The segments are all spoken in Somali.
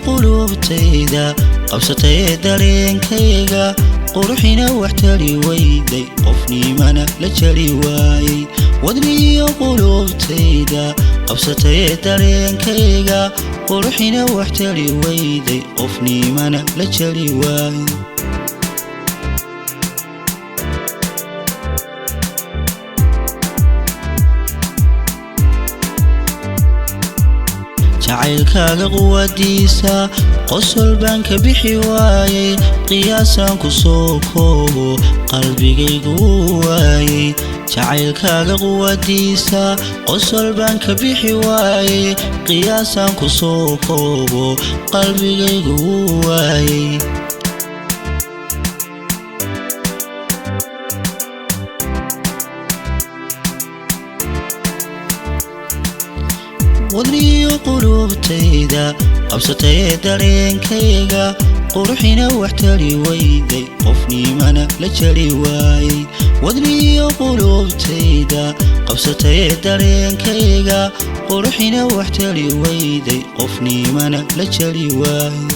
qulubtayda qabsatay dareenkayga quruxina wax tari weyday qofnimana la jari waayay wadniyo qulubtayda qabsatay dareenkayga quruxina wax tari weyday qofnimana la jari waayay jacaylkaaga quwadiisa qosol baan ka bixi waayay qiyaasaan ku soo koobo qalbigaygu waayay jacaylkaaga quwadiisa qosol baan ka bixi waayay qiyaasaan ku soo koobo qalbigaygu waayay wadniyo qulubtayda qabsatay dareenkayga quruxina wax tari weyday qofnimana la jari waayay wadniyo qulubtayda qabsatay dareenkayga quruxina wax tari weyday qofnimana la jari waayay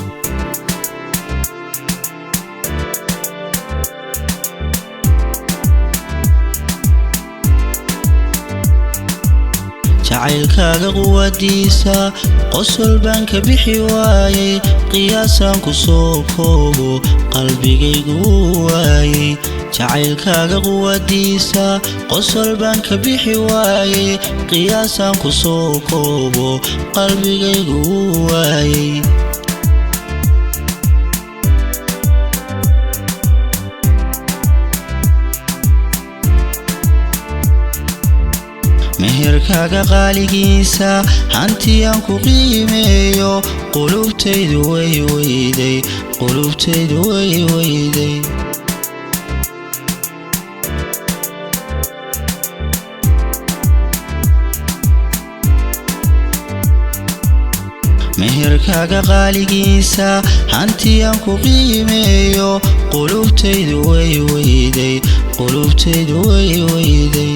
jacaylkaaga quwadiisa qosol baan ka bixi waayay qiyaasaan ku soo koobo qalbigaygu waayay jacaylkaaga quwadiisa qosol baan ka bixi waayay qiyaasaan ku soo koobo qalbigaygu waayay meherkaaga qaaligiisa hantiyaan ku qiimeeyo qulubtaydu way weyday qulubtaydu way weyday meherkaaga qaaligiisa hantiyaan ku qiimeeyo qulubtaydu way weyday qulubtaydu way weyday